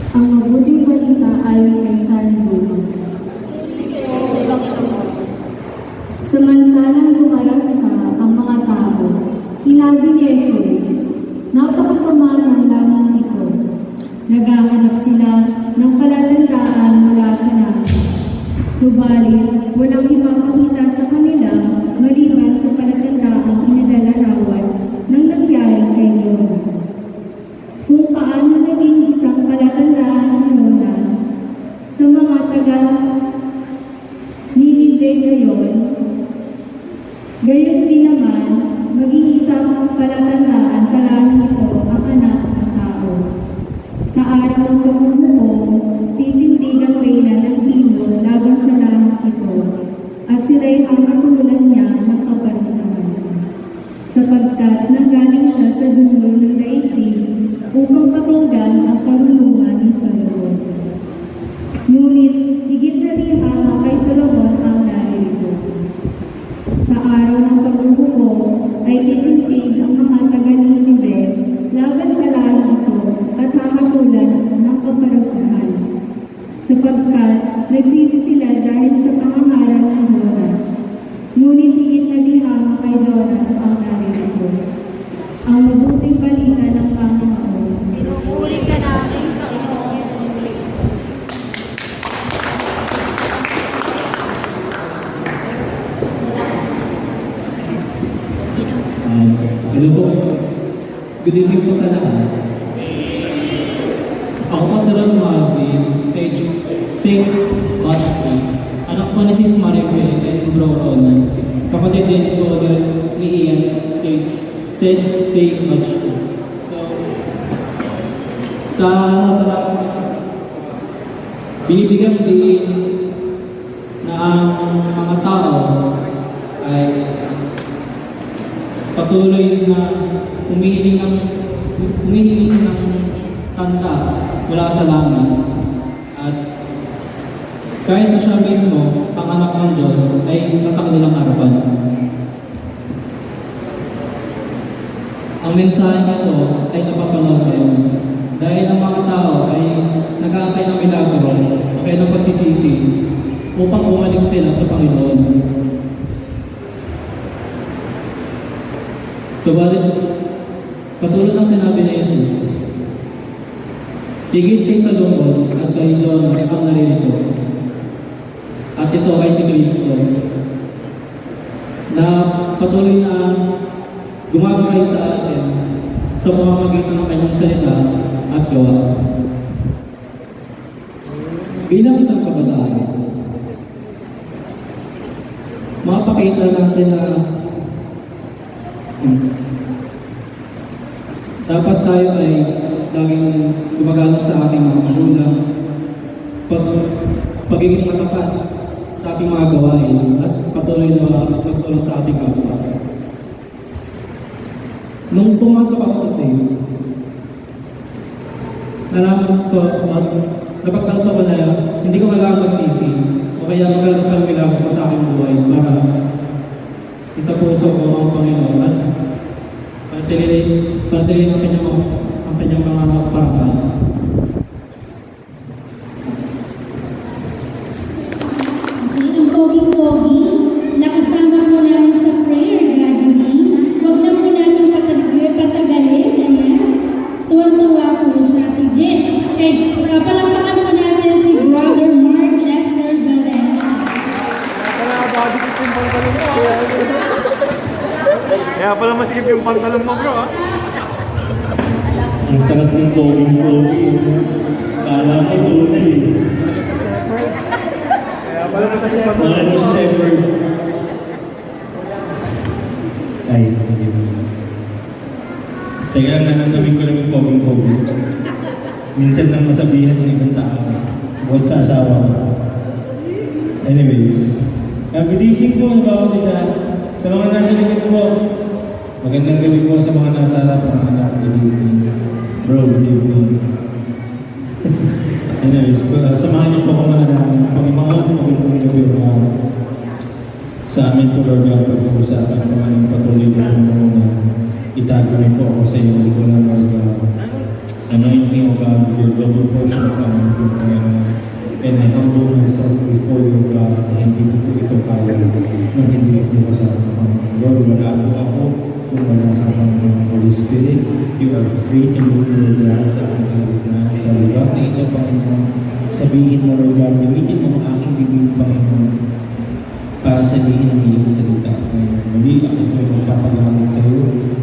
Ang mabuting balita ayon kay San Lucas. Samantalang gumaragsa ang mga tao, sinabi ni Jesus, "Napakasama ng langit ito." Naghahanap sila ng palatandaan mula sa langit. Subalit, walang ipapakita sa kanila maliban sa palatandaang inilalarawan ng nangyari kay Jonas. Kung paano naging isang palatandaan si Jonas sa mga taga-Ninive ngayon, gayon din naman maging isang palatandaan sa langit ito ang anak ng tao. Sa araw ng paghuhukom, titindig ang reyna ng timog laban sa langit ito, at sila'y hahatulan niya ng kaparusahan. Sapagkat nanggaling siya sa dulo ng daigdig upang pakinggan ang karunungan ni Solomon. Ngunit higit na liha kay Solomon ang narito. Sa araw ng paghuhukom ay titindig ang mga taga-Ninive laban sa langit ito at hahatulan ng kaparusahan. Sapagkat nagsisi sila dahil sa pangangaral ng Jonas. Ngunit higit na liha kay Jonas ang narito. Ang mabuting balita ng Panginoon. Pinupuri ka namin, Panginoong Jesucristo. Hello po. Good evening po sa lahat. Ako po si Ron Marvin, St. Bashki. Anak po ni Sis Marife and Bro Ronan. Kapatid din po ni Ian, St. Bashki. So, sa binibigyan din na ang mga tao ay patuloy na humihiling ng tanda mula sa langit. At kahit na siya mismo, ang anak ng Diyos, ay nasa kanilang harapan. Ang mensahe nito ay napapanood ngayon dahil ang mga tao ay nag-aantay ng milagro o kaya ng pagsisisi upang bumalik sila sa Panginoon. Subalit, katulad ng sinabi ni Jesus, higit kay Solomon at kay Jonas ang naririto. At ito ay si Kristo na patuloy na gumagabay sa atin sa pamamagitan ng kanyang salita at gawa. Bilang isang kabataan, mapakita natin na dapat tayo ay laging gumagalang sa ating mga magulang, pagiging matapat sa ating mga gawain at patuloy na magtulong sa ating kapwa. Nung pumasok ako sa SAVE, nalaman ko at napagtanto ko na hindi ko kailangan magsisi o kaya magkaroon pa ng milagro pa sa aking buhay para isa puso ko ang Panginoon at panatiliin ang kanyang mga paraan. Ang pogi-pogi, nakasama po namin sa prayer gathering. Huwag na po namin patagalin. Ayan. Tuwan-tuwa po siya. Sige. Okay. Palapakan po natin si Brother Mark Lester Valera. Kaya pala masikip yung pantalon mo, bro, ha? Ang sarap ng pogi-pogi. Kala mo tunay. Kaya pala masikip yung Mga pantalon ni mo. Shepherd. Ay, hindi mo. Teka lang, nananawin ko lang yung pogi-pogi. Minsan lang masabihan ng ibang tao. Bukod sa asawa ko. Anyways. Good evening po, bawat isa. Sa mga nasa likod po, magandang gabi po sa mga nasa harap ng anak. Good evening. Bro, good evening. Anyways, samahan niyo po ako manalangin. Panginoon, magandang gabi po. Sa amin po, Lord God, pag-uusapan ko ang patuloy ko muna. Itago niyo po ako sa iyo. Ito lang, Lord God. Anoint me, O God, with your double portion of anointing, Panginoon. And I humble myself before you, God, na hindi ko po ito kaya nang hindi ko kasama, Panginoon. Lord, wala po ako kung wala ka, Panginoon. Holy Spirit, you are free to move your God sa aking kalagitnaan. Sa lugar na ito, Panginoon, sabihin mo, Lord God, gamitin mo ang aking bibig, Panginoon, para sabihin ang iyong salita. Muli ako po ay magpapagamit sa iyo.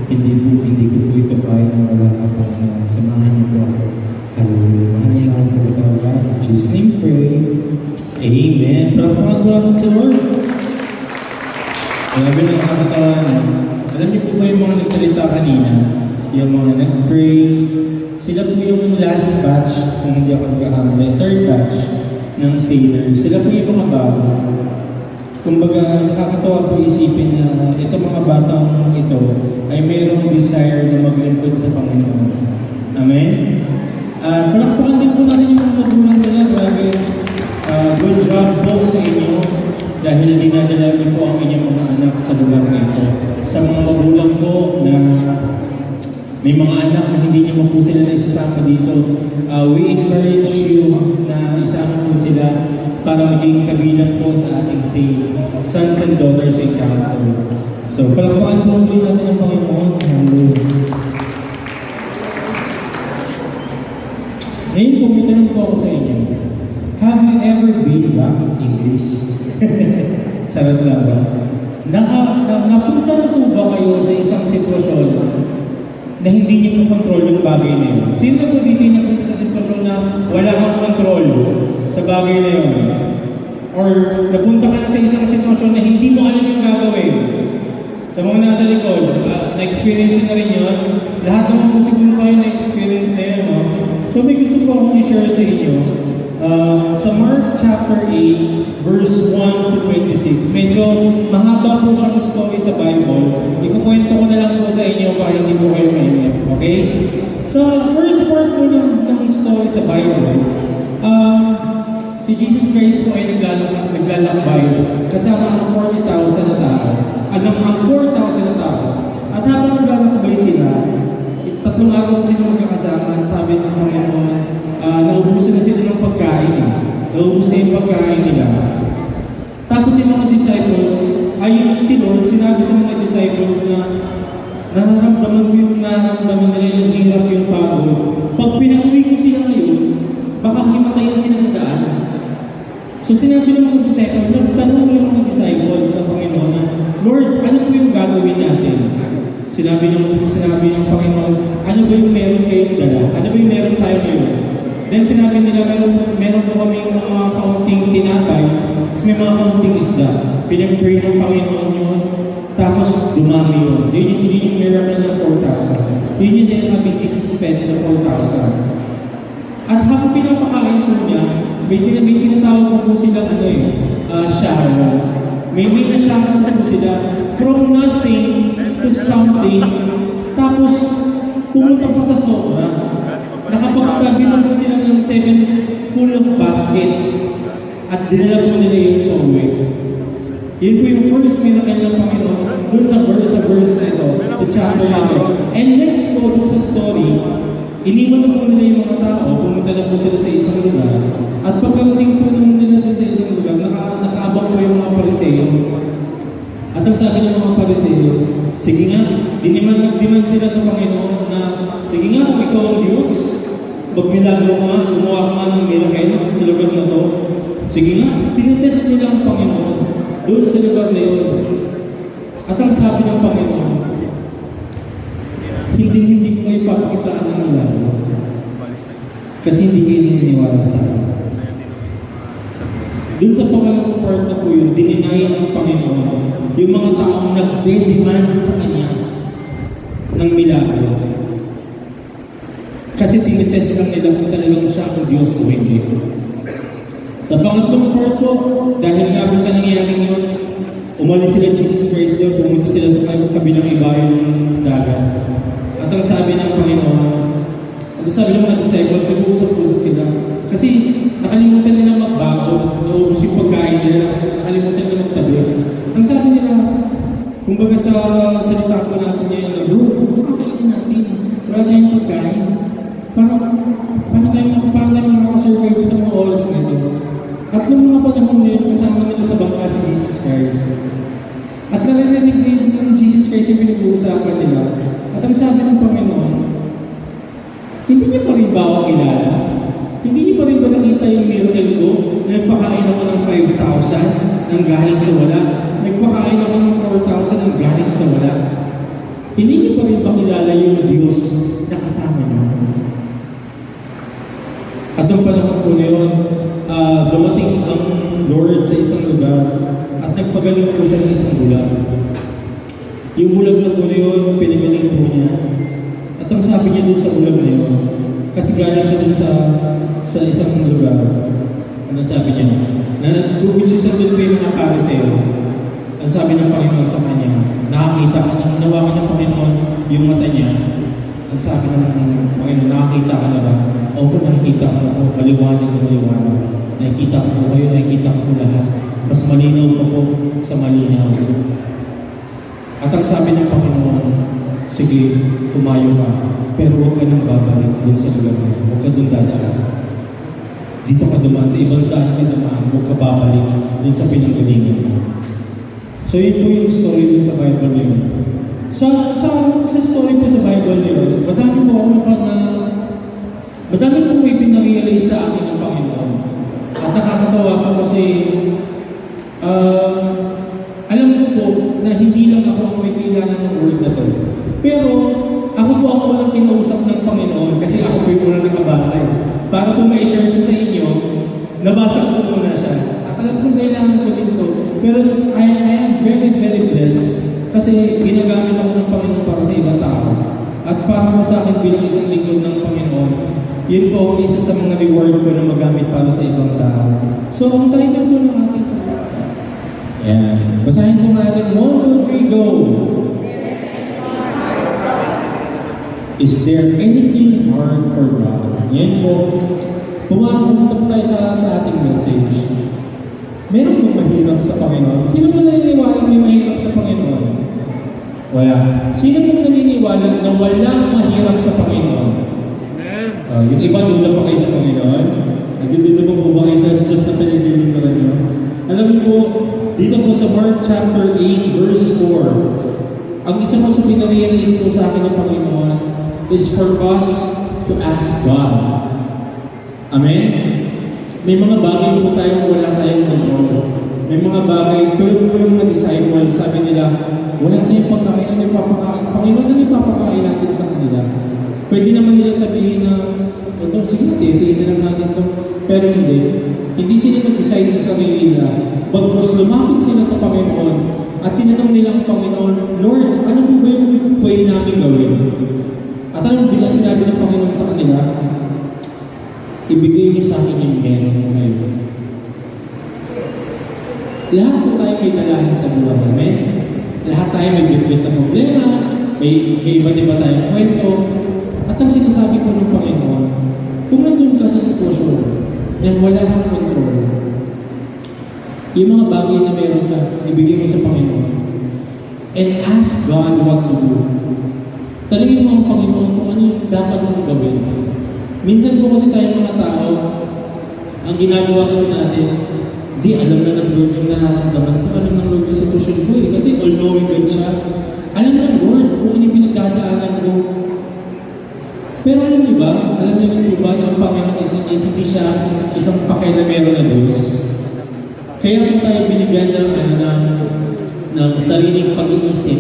Hindi ko po ito kaya ng wala ka po. Samahan niyo po ako. Hallelujah. Mahalin po ito, God. In Jesus' name pray. Amen. Palapakan po natin sa Lord. Grabe na nakakatawa. Alam niyo po ba yung mga nagsalita kanina? Yung mga nag-pray. Sila po yung last batch, kung hindi ako nag-aamay, third batch ng sailors. Sila po yung mga bago. Kumbaga, nakakatawa po isipin na itong mga batang ito ay mayroong desire na maglingkod sa Panginoon. Amen? Palakpakan din po natin yung mga magulang nila. Grabe, good job po sa inyo dahil dinadala niyo po ang inyong mga anak sa lugar na ito. Sa mga magulang po na may mga anak na hindi niyo po sila na isasama dito, we encourage you na isama po sila para maging kabilang po sa ating sons and daughters encounter. So, palakpakan po ulit natin ang Panginoon. Hallelujah. Ngayon po, may tanong po ako sa inyo. Have you ever been God's English? Charot lang ba? Napunta na po ba kayo sa isang sitwasyon na hindi niyo po control yung bagay na yun? Sino na po dito napunta sa sitwasyon na wala kang control sa bagay na yun? Or napunta ka na sa isang sitwasyon na hindi mo alam yung gagawin? Sa mga nasa likod, na-experience na rin yun. Lahat naman po siguro tayo na-experience na yun. No? So may gusto po akong i-share sa inyo. Sa Mark chapter 8, verse 1 to 26. Medyo mahaba po siyang story sa Bible. Ikukwento ko na lang po sa inyo para hindi po kayo mainip. Okay? Sa first part po ng story sa Bible, si Jesus Christ po ay naglalakbay kasama ang 40,000 na tao. Ang 4,000 na tao. At habang naglalakbay sila, tatlong araw sila magkakasama at sabi ng Panginoon, naubusan na sila ng pagkain. Naubos na yung pagkain nila. Tapos yung mga disciples, si Lord, sinabi sa mga disciples na nararamdaman ko yung nararamdaman nila yung hirap, yung pagod. Pag pinauwi ko sila ngayon, baka himatayin sila sa daan. So sinabi ng mga disciples, nagtanong yung mga disciples sa Panginoon na, Lord, ano po yung gagawin natin? Sinabi ng Panginoon, ano ba yung meron kayong dala? Ano ba yung meron tayo ngayon? Then sinabi nila, meron po kami yung mga kaunting tinapay, tapos may mga kaunting isda. Pinag-pray ng Panginoon yun, tapos dumami yun. Yun yung miracle ng 4,000. Yun yung sinasabi, Jesus spent the 4,000. At habang pinapakain po niya, may tinatawag po sila shower. May na-shower po sila from nothing to something, tapos pumunta pa sa sobra. Nakapagtabi na po sila ng 7 full of baskets at dinala po nila yung pauwi. Yun po yung first miracle ng Panginoon doon sa verse na ito, sa chapter na ito. And next po doon sa story, iniwan na po nila yung mga tao, pumunta na po sila sa isang lugar. At pagkarating po naman nila doon sa isang lugar, nakaabang po yung mga Pariseo. At ang sabi ng mga Pariseo, sige nga, nag-demand sila sa Panginoon na, sige nga, kung ikaw ang Diyos, magmilagro nga, gumawa ka nga ng miracle sa lugar na to. Sige nga, tinitest nila ang Panginoon doon sa lugar na yun. At ang sabi ng Panginoon, hindi ko ipapakitaan ng milagro. Kasi hindi kayo naniniwala sa akin. Doon sa pangalawang part na po yun, dininay ng Panginoon yung mga taong nagde-demand sa Kanya ng milagro. Kasi tinitest lang nila kung talagang siya ang Diyos o hindi. Sa pangatlong part po, dahil nga po sa nangyayaring yun, umalis sila Jesus Christ doon, pumunta sila sa kabilang ibayan ng dagat. At ang sabi ng Panginoon, at sabi ng mga disciples, nag-uusap-usap sila. Kasi nakalimutan nila magbago, naubos yung pagkain nila, nakalimutan nila magtabi. Ang sabi nila, kumbaga sa salita ko natin ngayon na, bro, kakainin natin. Wala tayong pagkain. paano tayo makakasurvive sa mga oras na ito? At nung mga panahon na yun, kasama nila sa bangka si Jesus Christ. At narinig ni Jesus Christ yung pinag-uusapan nila. At ang sabi ng Panginoon, hindi niyo pa rin ba ako kilala? Hindi niyo pa rin ba nakita yung miracle ko? Nagpakain ako ng 5,000 nang galing sa wala. Nagpakain ako ng 4,000 nang galing sa wala. Hindi niyo pa rin ba kilala yung Diyos na kasama niyo? At ang panahon po na yun, dumating ang Lord sa isang lugar at nagpagaling po siya ng isang bulag. Yung bulag na po na yun, pinagaling po niya. At ang sabi niya dun sa bulag na yun, kasi galing siya dun sa isang lugar. Ano sabi niya? Which is dun po yung mga pariseo. Ang sabi ng Panginoon sa kanya, nakakita ka na, hinawakan ng Panginoon yung mata niya. Ang sabi ng Panginoon, nakakita ka na ba? Opo, nakikita ko po, maliwanag na maliwanag. Nakikita ko po kayo, nakikita ko po lahat. Mas malinaw pa po sa malinaw. At ang sabi ng Panginoon, sige, tumayo ka, pero huwag ka nang babalik dun sa lugar mo. Huwag ka dun dadaan. Dito ka dumaan, sa ibang daan ka dumaan, huwag ka babalik dun sa pinanggalingan mo. So yun po yung story dun sa Bible na yun. Sa story po sa Bible na yun, madami po may pinarealize sa akin ng Panginoon. At nakakatawa po kasi alam ko po na hindi lang ako ang may kailangan ng word na to. Pero ako po ang walang kinausap ng Panginoon kasi ako po yung unang nakabasa eh. Para po may share siya sa inyo, nabasa ko muna siya. At alam ko kailangan ko din to. Pero I am very, very blessed kasi ginagamit ako ng Panginoon para sa ibang tao. At para po sa akin bilang isang lingkod ng Panginoon, yun po ang isa sa mga reward ko na magamit para sa ibang tao. So, ang title po ng ating pag-asa. Yan. Basahin po natin. 1, 2, 3, go! Is there anything hard for God? Yan po. Pumapunta tayo sa ating message. Meron bang mahirap sa Panginoon? Sino ba naniniwala may mahirap sa Panginoon? Wala. Sino bang naniniwala na walang mahirap sa Panginoon? Yung iba duda pa kayo sa Panginoon? Nagdududa po ba kayo sa Diyos na pinaglilingkuran nyo? Alam mo po, dito po sa Mark chapter 8 verse 4, ang isa po sa pinarealize po sa akin ng Panginoon is for us to ask God. Amen? May mga bagay po tayong wala tayong control. May mga bagay, tulad po ng mga disciples, sabi nila, wala tayong pagkain, ano ipapakain? Panginoon, ano ipapakain natin sa kanila? Pwede naman nila sabihin na, ito, sige, titiin na lang natin ito. Pero hindi. Hindi sila nag-decide sa sarili nila. Bagkus lumapit sila sa Panginoon at tinanong nila ang Panginoon, Lord, ano po ba yung pwede namin gawin? At alam bila sinabi ng Panginoon sa kanila, ibigay niyo sa akin yung meron mo kayo. Lahat po tayo may dalahin sa buhay namin. Lahat tayo may bit-bit na problema, may iba't iba tayong kwento. At ang sinasabi po ng Panginoon, kung nandun ka sa sitwasyon na wala kang control, yung mga bagay na meron ka, ibigay mo sa Panginoon. And ask God what to do. Talingin mo ang Panginoon kung ano dapat mong gawin. Minsan po kasi tayo mga tao, ang ginagawa kasi natin, di alam na ng Lord yung nararamdaman ko, alam ng Lord yung sitwasyon ko eh, kasi all-knowing God siya. Alam ng Lord kung ano yung pinagdadaanan ko. Pero alam niyo ba na ang Panginoon hindi siya isang pakialamero na Diyos? Kaya po tayo binigyan ng sariling pag-iisip.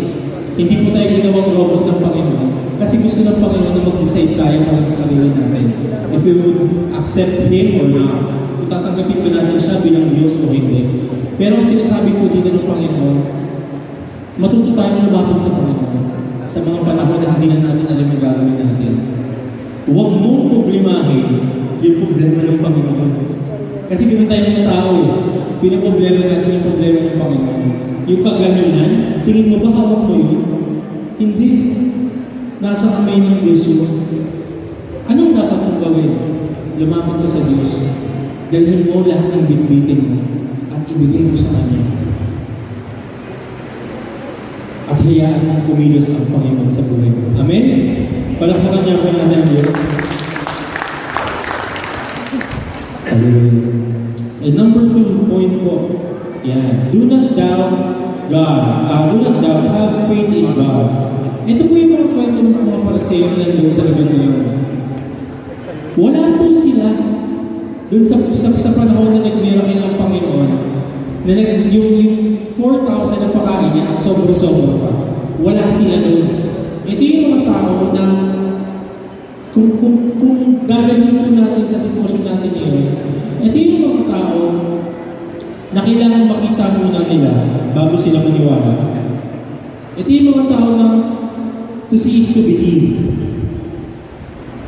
Hindi po tayo ginawang robot ng Panginoon. Kasi gusto ng Panginoon na mag-decide tayo para sa sarili natin. If we would accept Him or not, kung tatanggapin ko natin siya bilang Diyos o hindi. Pero ang sinasabi po dito ng Panginoon, matuto tayong lumapit sa Panginoon sa mga panahon na hindi na natin alam yung gagawin natin. Huwag mong problemahin yung problema ng Panginoon. Kasi ganoon tayo mga tao eh. Pinaproblema natin yung problema ng Panginoon. Yung kagalingan, tingin mo ba hawak mo yun? Hindi. Nasa kamay ng Diyos yun. Anong dapat mong gawin? Lumapit ka sa Diyos. Dalhin mo lahat ng bitbitin mo at ibigay mo sa Kanya. At hayaan mong kumilos ang Panginoon sa buhay mo. Amen? Palakpakan niya po natin ang Diyos. Hallelujah. And number 2 point po, yan, do not doubt God. Do not doubt, have faith in God. Ito po yung mga kwento ng mga Pariseo na nandoon sa lugar na yun. Wala po sila doon sa panahon na nag-miracle ang Panginoon, na yung 4,000 na pakain niya, sobro-sobro pa. Wala sila doon. Ito yung mga tao na kung gagawin po natin sa sitwasyon natin ngayon, ito yung mga tao na kailangan makita muna nila bago sila maniwala. Ito yung mga tao na to see is to believe.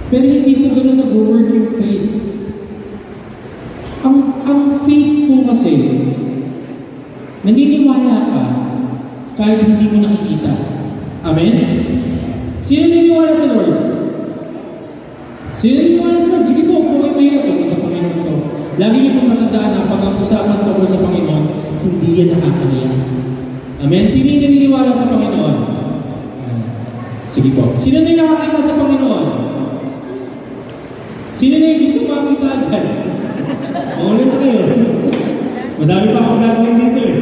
Pero hindi po ganun nag-work yung faith. Ang faith po kasi, naniniwala ka kahit hindi mo nakikita. Amen? Sino naniniwala sa Lord? Sino naniniwala sa Lord? Sige po, kung may mahirap ako sa Panginoon ko. Lagi niyo pong matandaan na pag ang usapan ko sa Panginoon, hindi yan nakakaliyan. Amen? Sino yung naniniwala sa Panginoon? Sige po. Sino na yung nakakita sa Panginoon? Sino na yung gusto makakita agad? Maulit kayo. Madami pa akong gagawin dito eh.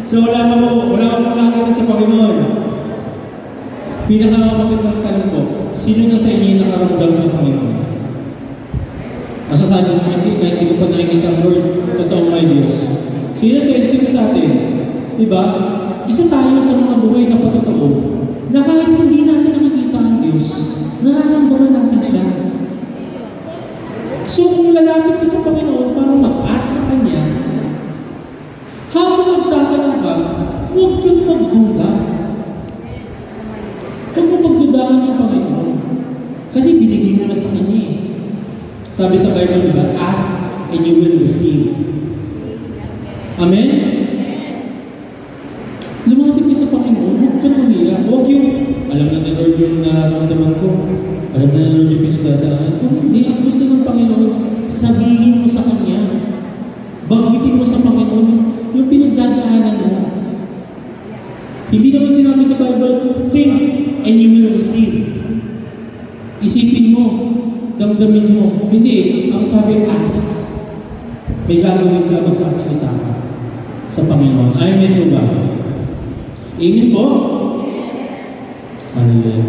So wala akong nakakita sa Panginoon. Pinakamakit tanong po, sino na sa inyo yung nakaramdam sa Panginoon? Masasabi mo, kahit hindi ko pa nakikita ang Lord, totoong may Diyos. Sino sa atin? Diba? Isa tayo sa mga buhay na patotoo na kahit hindi natin nakikita ang Diyos, nararamdaman natin siya. So kung lalapit ka sa Panginoon para mag-ask sa Kanya, habang magtatanong ka, huwag kang magduda. Huwag mo magdudahan yung Panginoon. Kasi binigay mo na sa Kanya eh. Sabi sa Bible, diba? Ask and you will receive. Amen? Lumapit ka sa Panginoon, huwag kang mahirap. Huwag yung, alam na ni Lord yung nararamdaman ko. Alam na ni Lord yung pinagdadaanan ko. Hindi, ang gusto ng Panginoon, sabihin mo sa Kanya. Banggitin mo sa Panginoon yung pinagdadaanan mo. Hindi naman sinabi sa Bible, think and you will receive. Isipin mo, damdamin mo. Hindi, ang sabi, ask. May gagawin ka, magsasalita ka sa Panginoon. Amen po ba? Amen po? Hallelujah.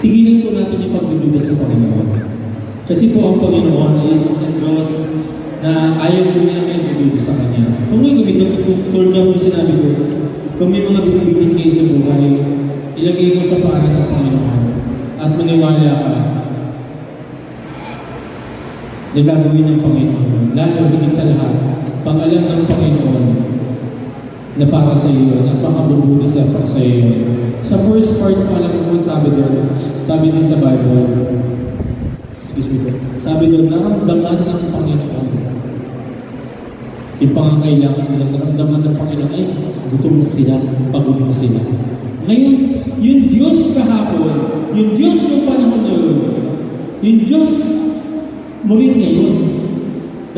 Tigilin po natin yung pagdududa sa Panginoon. Kasi po ang Panginoon is ang Diyos na ayaw po niya kayo dududa sa Kanya. Kung may tulad nga po sinabi ko, kung may mga bibitin kayo sa buhay, ilagay mo sa paanan ng Panginoon at maniwala ka na gagawin ng Panginoon. Lalo higit sa lahat, pag alam ng Panginoon na para sa iyo at makabubuti sa iyo. Sa first part pa alam mo sabi doon, sabi din sa Bible, sabi doon, naramdaman ng Panginoon. Yung pangangailangan nila, naramdaman ng Panginoon, ay, gutom na sila, pagod na sila. Ngayon, yung Diyos kahapon, yung Diyos ng panahon na yun, yung Diyos mo rin ngayon.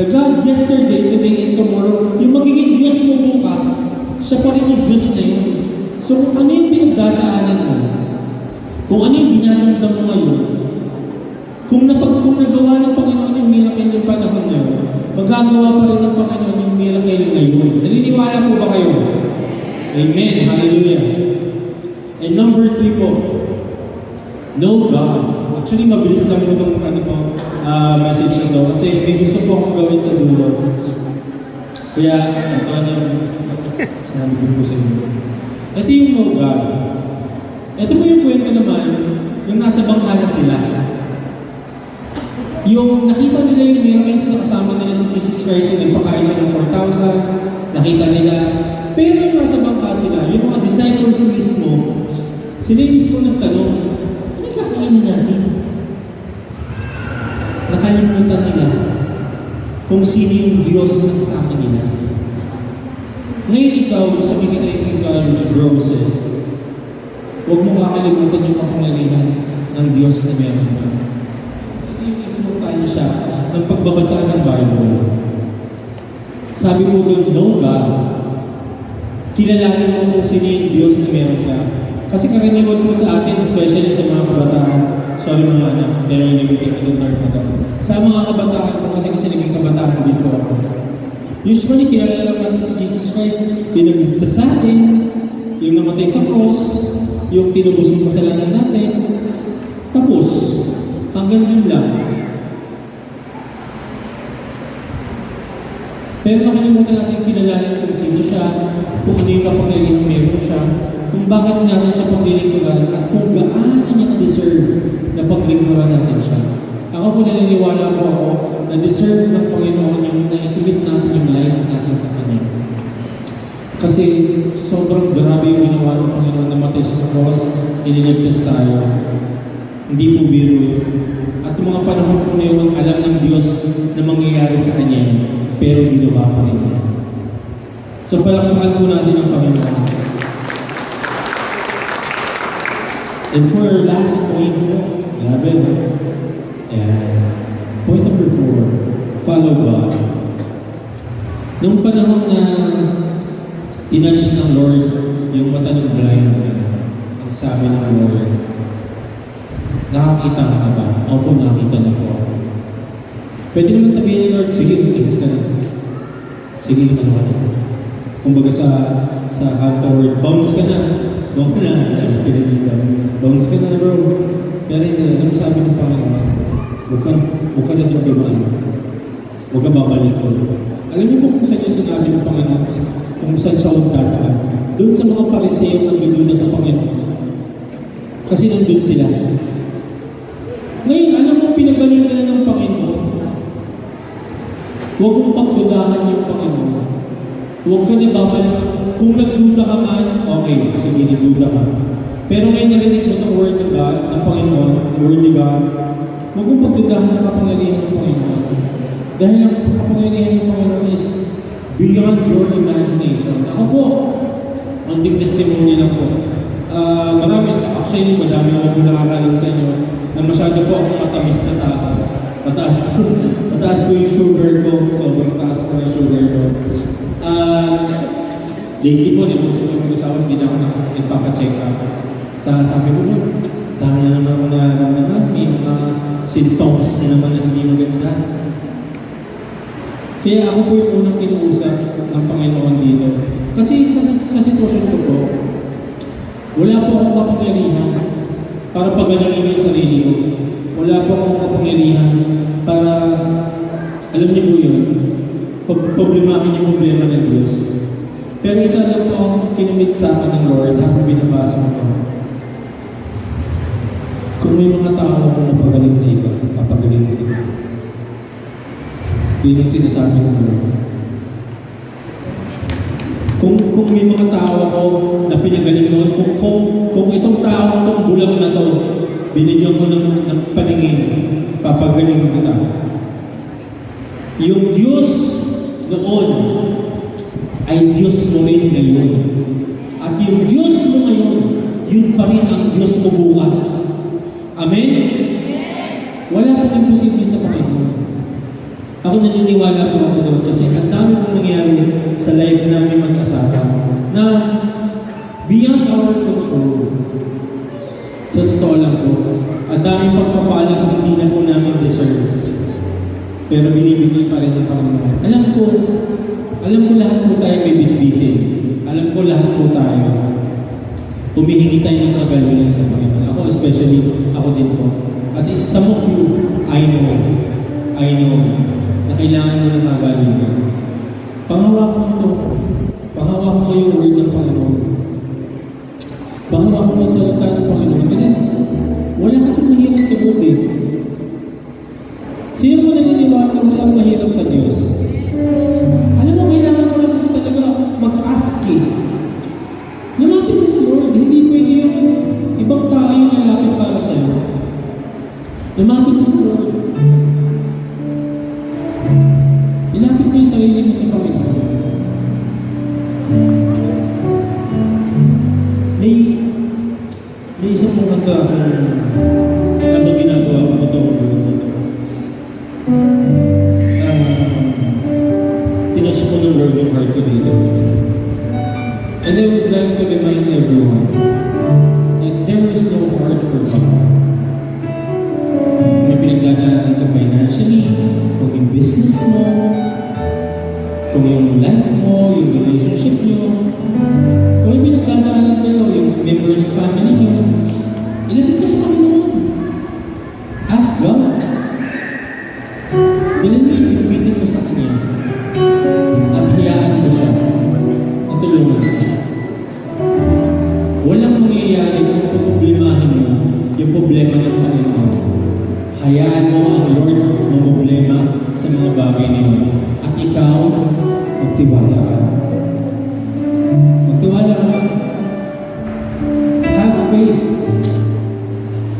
The God yesterday, today, and tomorrow, yung magiging Diyos mo bukas, siya pa rin yung Diyos na yun. So, kung ano yung pinagdadaanan mo, kung ano yung dinadamdam mo ngayon, kung nagawa ng Panginoon yung miracle yung panahon na yun, magagawa pa rin ng Panginoon yung miracle ngayon. Naniniwala po ba kayo? Amen. Hallelujah. And number 3 po, know God. Actually, mabilis lang po itong message na ito kasi may gusto po akong gawin sa dulo. Kaya, sinabi ko po sa inyo. Ito yung know God. Ito po yung kwento naman, yung nasa bangkala sila. Yung nakita nila yung miracles na kasama nila si Jesus Christ, yung nagpakain siya ng 4,000, nakita nila. Pero yung nasa bangka sila, yung mga disciples mismo, sila mismo nagtanong, ano yung kakainin natin? Nakalimutan nila kung sino yung Diyos na kasama nila. Ngayon ikaw, sa mga encourage roses, huwag mo kakalimutan yung kapangyarihan ng Diyos na meron ka. Ito yung importante siya ng pagbabasa ng Bible. Sabi mo doon, know God. Kilalanin mo kung sino yung Diyos na meron ka. Kasi karaniwan po sa atin, especially sa mga kabataan, Sorry mga anak, pero hindi ko tinutard na daw. Sa mga kabataan ko, kasi naging kabataan din po ako. Usually, kilala lang natin si Jesus Christ, yung nagligtas sa atin, yung namatay sa cross, yung tinubos yung kasalanan natin. Tapos, hanggang yun lang. Pero nakalimutan natin kilalanin kung sino siya, kung ano yung kapangyarihan meron siya, kung bakit natin siya paglilingkuran, at kung gaano niya na-deserve na paglingkuran natin siya. Ako po naniniwala po ako na deserve ng Panginoon yung na-equip natin yung life natin sa Kanya. Kasi sobrang grabe yung ginawa ng Panginoon na matay siya sa cross, iniligtas tayo. Hindi po biro yun. At yung mga panahon po na yun, alam ng Diyos na mangyayari sa Kanya, pero ginawa pa rin niya. So palakpakan po natin ang Panginoon. And for our last point po, 11, point number 4, follow God. Nung panahon na tinouch ng Lord yung mata ng blind, ang sabi ng Lord, nakakita ka na ba? Opo, nakakita na po. Pwede naman sabihin ng Lord, sige, alis ka na. Sige, ano ka na. Kumbaga sa outward, bounce ka na. Doon ka na, alis ka na dito. Bounce ka na, bro. Pero hindi, alam sabi ng Panginoon, huwag ka na doon gamaan. Huwag ka babalik doon. Alam niyo po kung saan yung sinabi ng Panginoon, kung saan siya huwag dadaan. Doon sa mga pariseo na nandun sa Panginoon. Kasi nandun sila. Ngayon, alam mo, pinagaling ka na ng Panginoon. Huwag mong pagdudahan yung Panginoon. Huwag ka na babalik. Kung nagduda ka man, okay, sige, nagduda ka. Pero ngayon narinig mo ng word ng God, ng Panginoon, word ni God, huwag mong pagdudahan ang kapangyarihan ng Panginoon. Dahil ang kapangyarihan ng Panginoon is beyond your imagination. Ako po, ang big testimony lang po. Marami, actually, madami naman po nakakalam sa inyo na masyado po akong matamis na tao. Mataas po yung sugar ko. Sobrang taas po yung sugar ko. Lately po, nung sa mga asawa, hindi na ako nagpapacheck up. Sabi ko po, dami na naman ako nararamdaman. May mga symptoms na naman na hindi maganda. Kaya ako po yung unang kinuusap ng Panginoon dito. Kasi sa sitwasyon ko po, wala po akong kapangyarihan para pagalingin yung sarili ko. Wala po akong kapangyarihan para, alam niyo po yun, problemahin yung problema ng Diyos. Pero isa lang po ang kinumit sa akin ng Lord habang binabasa ko. Kung may mga tao akong napagaling na iba, papagaling ko ito. Yun ang sinasabi ng Lord. Kung may mga tao ako na pinagaling noon, kung itong tao, itong bulag na to, binigyan ko ng paningin, papagaling kita. Yung Diyos noon ay Diyos mo rin ngayon. At yung Diyos mo ngayon, yun pa rin ang Diyos mo bukas. Amen? Wala pa ng posible sa Panginoon. Ako naniniwala po ako doon kasi ang dami pong nangyari sa life namin mag-asawa na beyond our control. Sa totoo lang po, ang daming pagpapalang hindi na po namin deserve. Pero binibigay pa rin ng Panginoon. Alam ko lahat po tayo may bitbitin. Alam ko lahat po tayo humihingi tayo ng kagalingan sa Panginoon. Ako especially, ako din po. At some of you, I know na kailangan mo ng kagalingan. Panghawakan mo ito. Panghawakan mo yung word ng Panginoon. Panghawakan mo sa salita ng Panginoon. Kasi wala kasi mahirap sa buti. Sino mo naniniwala na walang mahirap sa Diyos? Alam mo, kailangan mo lang kasi talaga mag-ask eh. Lumapit ka sa Lord. Hindi pwede yung ibang tao yung lalapit para sa'yo. Lumapit ka sa Lord. Ilapit mo yung sarili mo sa Panginoon. May isang mga ano ginagawa ko ito. Tinouch mo ng Lord yung heart ko dito. And I would like to remind everyone that there is no heart for God.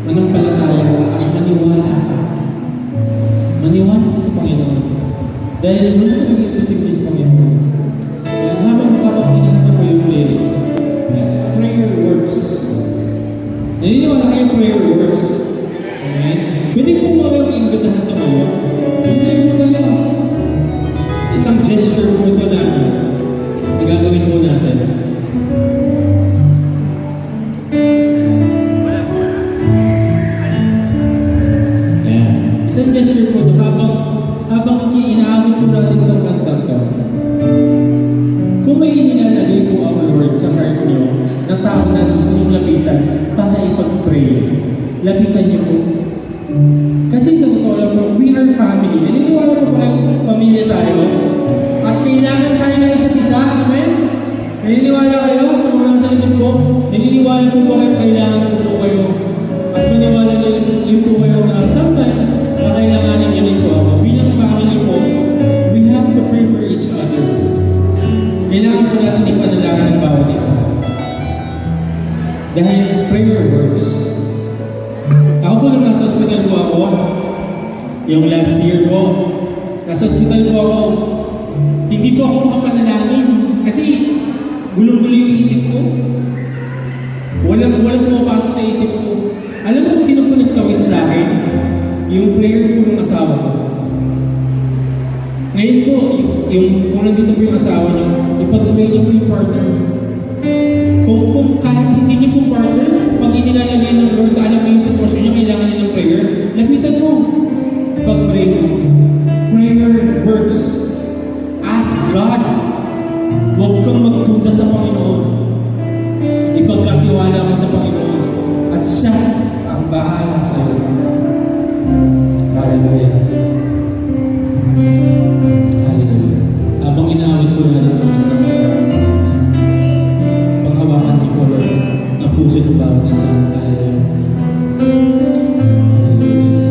manampalataya ka at maniwala ka. Maniwala ka sa Panginoon. Dahil wala ka naging posible sa Panginoon. Kaya habang hinahanap mo yung lyrics, prayer works. Naniniwala kayo prayer works? Amen? Pwede po mga yung imbitahan tumayo. Hindi mo kayo. Isang gesture po ito natin. Gagawin po natin. Ayan. Isang gesture po ito. Habang inaawit po natin itong kantang to. Kung may inilalagay po ang Lord sa heart niyo, na tao na gusto niyong lapitan para ipag-pray, lapitan niyo po. Kasi sa totoo lang po, we are family. Naniniwala po kayo, pamilya tayo. At kailangan tayo ng isa't isa. Amen? Naniniwala kayo sa mga nasa likod po? Naniniwala po ba kayo, kailangan po kayo? At maniwala niyo po kayo na sometimes, makailanganin niyo rin po ako. Bilang family po, we have to pray for each other. Kailangan po natin ipanalangin ng bawat isa. Dahil prayer works. Ako po nung nasa hospital po ako, yung last year po, nasa hospital po ako, hindi po ako makapanalangin kasi gulong-gulo yung isip ko. Walang pumapasok sa isip ko. Alam mo kung sino po nagtawid sa akin? Yung prayer po ng asawa ko. Ngayon po, kung nandito po yung asawa niyo, ipag-pray niyo po yung partner niyo. Kung kahit hindi niyo po partner, pag inilalagay ng Lord, alam mo yung sitwasyon niya, kailangan niya ng prayer, lapitan mo. Pag-pray mo. Prayer works. Ask God. Huwag kang magduda sa Panginoon. Ipagkatiwala mo sa Panginoon. At siya ang bahala sa iyo. Hallelujah. Hallelujah. Habang inaawit po natin ito, paghawakan niyo po, Lord, ang puso ng bawat isa. Hallelujah. Hallelujah, Jesus.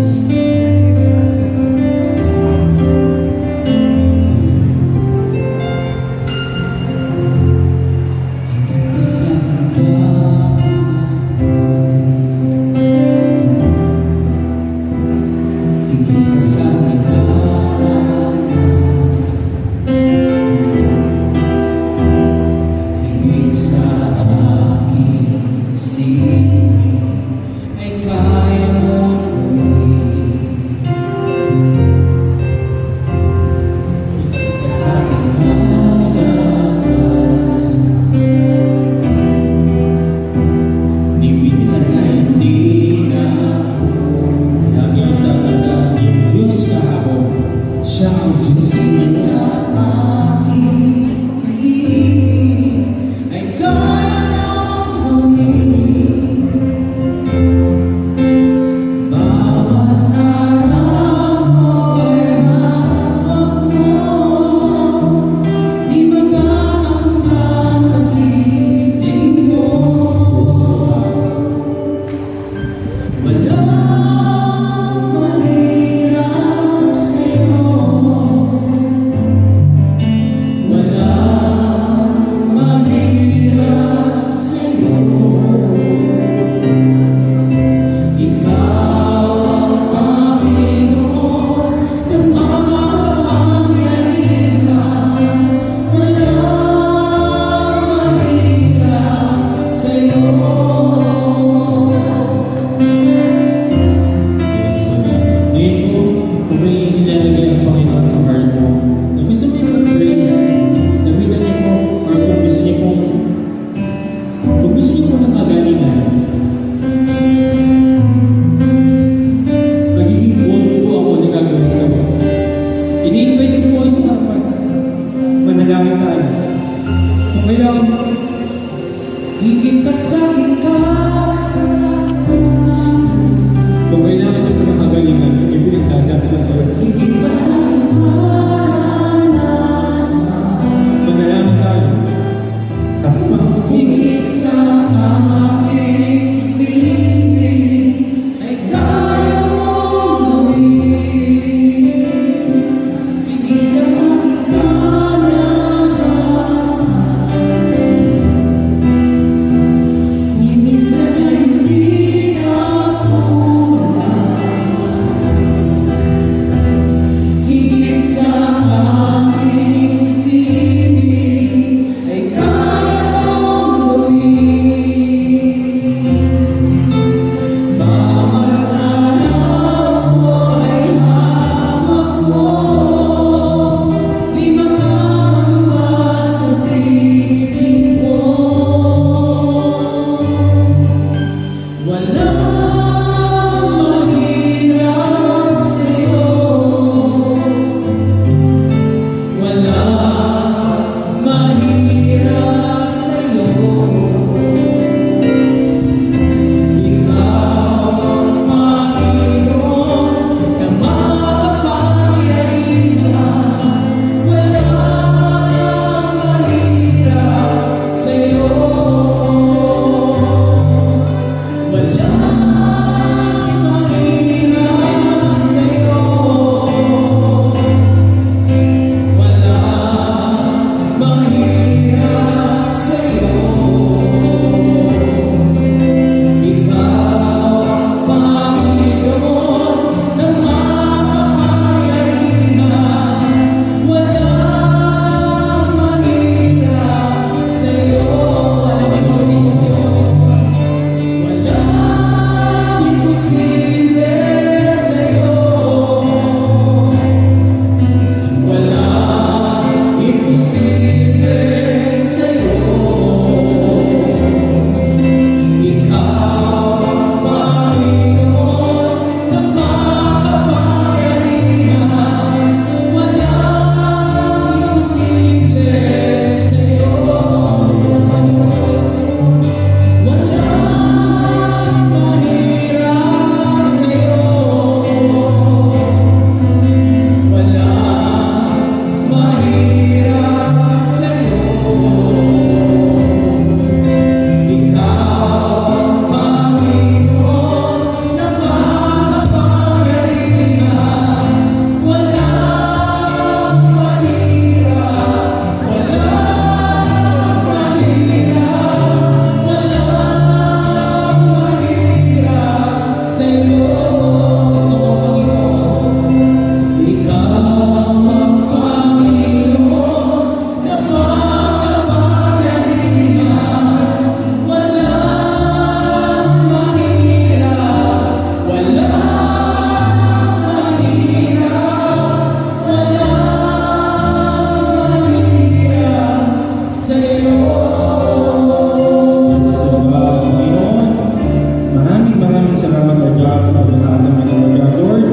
Lord God, sa pagkakataon na Lord God. Lord,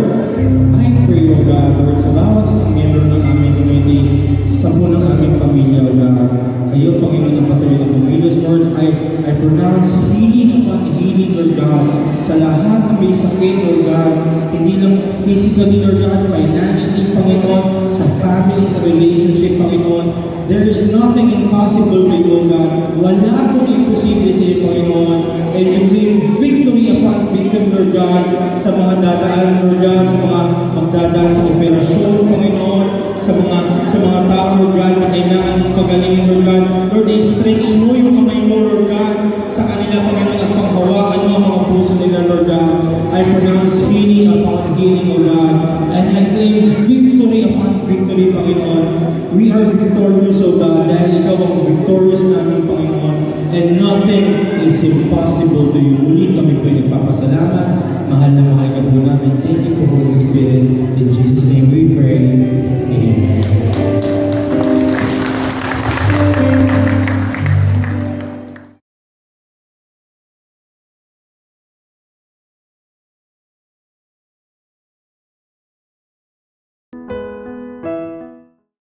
I pray, O God, Lord, sa bawat isang member ng aming community, sa po ng aming pamilya, O God. Kayo, Panginoon, ang patuloy na kumilos, Lord, I pronounce healing upon healing, Lord God, sa lahat ng may sakit, Lord God, hindi lang physically, Lord God, financially, Panginoon, sa family, sa relationship, Panginoon. There is nothing impossible to you, O God. Wala kong imposible sa iyo, Panginoon. And you claim victory upon victory, Lord God, sa mga dadaan, Lord God, sa mga magdadaan sa operasyon, Panginoon, sa mga tao, Lord God, na kailangan mong pagalingin, Lord God. Lord, i-stretch mo yung kamay mo, Lord God, sa kanila, Panginoon, at panghawakan mo ang mga puso nila, Lord God. I pronounce healing upon healing, O God, and I claim victory upon victory, Panginoon. We are victorious, O God, dahil ikaw ang victorious namin, Panginoon, and nothing is impossible to you. Muli kami po nagpapasalamat. Mahal na mahal ka po namin. Thank you